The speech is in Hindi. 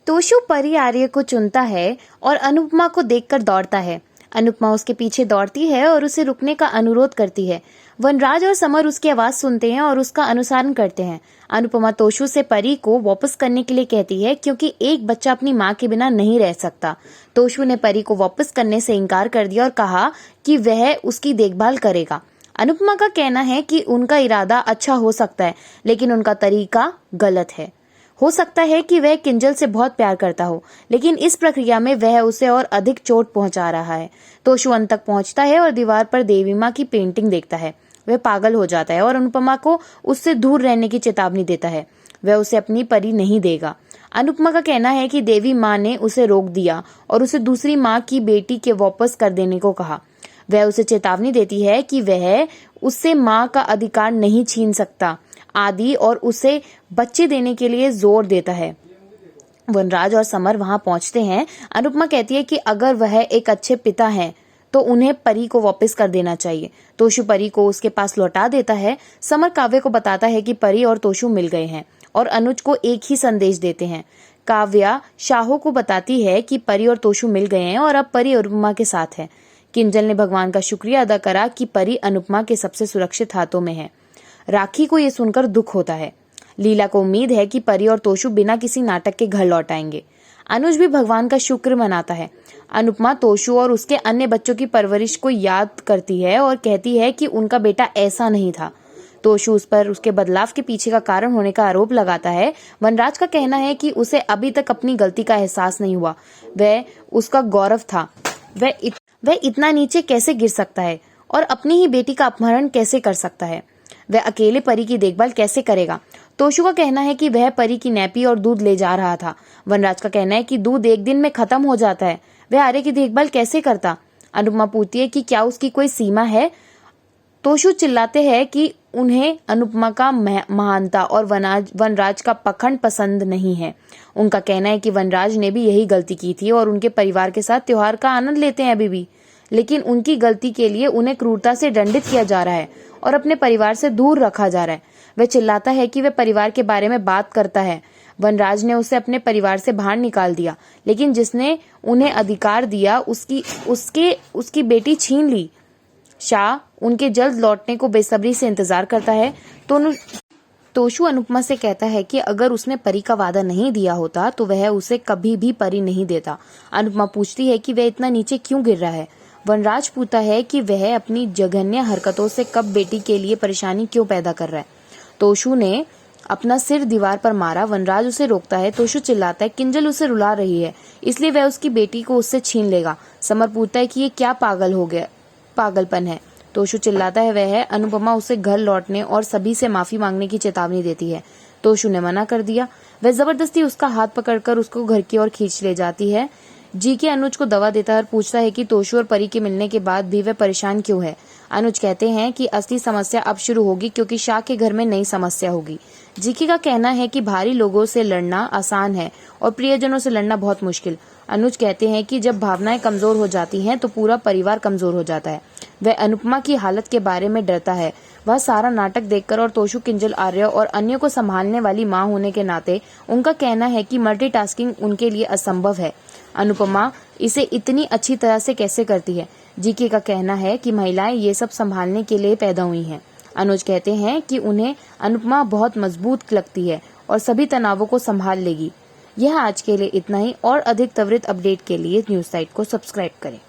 तोशु परी आर्य को चुनता है और अनुपमा को देखकर दौड़ता है। अनुपमा उसके पीछे दौड़ती है और उसे रुकने का अनुरोध करती है। वनराज और समर उसकी आवाज सुनते हैं और उसका अनुसरण करते हैं। अनुपमा तोशु से परी को वापस करने के लिए कहती है क्योंकि एक बच्चा अपनी माँ के बिना नहीं रह सकता। तोशु ने परी को वापस करने से इनकार कर दिया और कहा कि वह उसकी देखभाल करेगा। अनुपमा का कहना है कि उनका इरादा अच्छा हो सकता है लेकिन उनका तरीका गलत है। हो सकता है कि वह किंजल से बहुत प्यार करता हो लेकिन इस प्रक्रिया में वह उसे और अधिक चोट पहुंचा रहा है। तोशु अंत तक पहुंचता है और दीवार पर देवी माँ की पेंटिंग देखता है। वह पागल हो जाता है और अनुपमा को उससे दूर रहने की चेतावनी देता है। वह उसे अपनी परी नहीं देगा। अनुपमा का कहना है कि देवी माँ ने उसे रोक दिया और उसे दूसरी माँ की बेटी के वापस कर देने को कहा। वह उसे चेतावनी देती है कि वह उससे माँ का अधिकार नहीं छीन सकता आदि और उसे बच्चे देने के लिए जोर देता है। वनराज और समर वहां पहुंचते हैं। अनुपमा कहती है कि अगर वह एक अच्छे पिता हैं तो उन्हें परी को वापस कर देना चाहिए। तोशु परी को उसके पास लौटा देता है। समर काव्य को बताता है कि परी और तोशु मिल गए हैं और अनुज को एक ही संदेश देते हैं। काव्या शाहो को बताती है कि परी और तोशु मिल गए हैं और अब परी अनुपमा के साथ है। किंजल ने भगवान का शुक्रिया अदा करा कि परी अनुपमा के सबसे सुरक्षित हाथों में है। राखी को यह सुनकर दुख होता है। लीला को उम्मीद है कि परी और तोशु बिना किसी नाटक के घर लौट आएंगे। अनुज भी भगवान का शुक्र मनाता है। अनुपमा तोशु और उसके अन्य बच्चों की परवरिश को याद करती है और कहती है कि उनका बेटा ऐसा नहीं था। तोशु उस पर उसके बदलाव के पीछे का कारण होने का आरोप लगाता है। वनराज का कहना है कि उसे अभी तक अपनी गलती का एहसास नहीं हुआ। वह उसका गौरव था। वह इतना नीचे कैसे गिर सकता है और अपनी ही बेटी का अपहरण कैसे कर सकता है। वह अकेले परी की देखभाल कैसे करेगा। तोशु का कहना है कि वह परी की नैपी और दूध ले जा रहा था। वनराज का कहना है कि दूध एक दिन में खत्म हो जाता है। वह आर्य की देखभाल कैसे करता। अनुपमा पूछती है कि क्या उसकी कोई सीमा है। तोशु चिल्लाते हैं कि उन्हें अनुपमा का महानता और वनराज का पखंड पसंद नहीं है। उनका कहना है कि वनराज ने भी यही गलती की थी और उनके परिवार के साथ त्योहार का आनंद लेते हैं अभी भी, लेकिन उनकी गलती के लिए उन्हें क्रूरता से दंडित किया जा रहा है और अपने परिवार से दूर रखा जा रहा है। वह चिल्लाता है कि वह परिवार के बारे में बात करता है। वनराज ने उसे अपने परिवार से बाहर निकाल दिया लेकिन जिसने उन्हें अधिकार दिया उसकी बेटी छीन ली। शाह उनके जल्द लौटने को बेसब्री से इंतजार करता है। तोशु अनुपमा से कहता है कि अगर उसने परी का वादा नहीं दिया होता तो वह उसे कभी भी परी नहीं देता। अनुपमा पूछती है कि वह इतना नीचे क्यों गिर रहा है। वनराज पूछता है कि वह अपनी जघन्य हरकतों से कब बेटी के लिए परेशानी क्यों पैदा कर रहा है। तोशु ने अपना सिर दीवार पर मारा। वनराज उसे रोकता है। तोशु चिल्लाता है किंजल उसे रुला रही है इसलिए वह उसकी बेटी को उससे छीन लेगा। समर पूछता है कि ये क्या पागलपन है। तोशु चिल्लाता है वह है। अनुपमा उसे घर लौटने और सभी से माफी मांगने की चेतावनी देती है। तोशु ने मना कर दिया। वह जबरदस्ती उसका हाथ पकड़कर उसको घर की ओर खींच ले जाती है। जीके अनुज को दवा देता है और पूछता है कि तोशु और परी के मिलने के बाद भी वह परेशान क्यों है। अनुज कहते हैं कि असली समस्या अब शुरू होगी क्योंकि शाह के घर में नई समस्या होगी। जीके का कहना है कि भारी लोगों से लड़ना आसान है और प्रियजनों से लड़ना बहुत मुश्किल। अनुज कहते हैं कि जब भावनाएं कमजोर हो जाती हैं तो पूरा परिवार कमजोर हो जाता है। वह अनुपमा की हालत के बारे में डरता है। वह सारा नाटक देखकर और तोशु किंजल आर्य और अन्य को संभालने वाली मां होने के नाते उनका कहना है कि मल्टीटास्किंग उनके लिए असंभव है। अनुपमा इसे इतनी अच्छी तरह से कैसे करती है। जीके का कहना है कि महिलाएं ये सब संभालने के लिए पैदा हुई हैं। अनुज कहते हैं कि उन्हें अनुपमा बहुत मजबूत लगती है और सभी तनावों को संभाल लेगी। यह आज के लिए इतना ही और अधिक त्वरित अपडेट के लिए न्यूज साइट को सब्सक्राइब करें।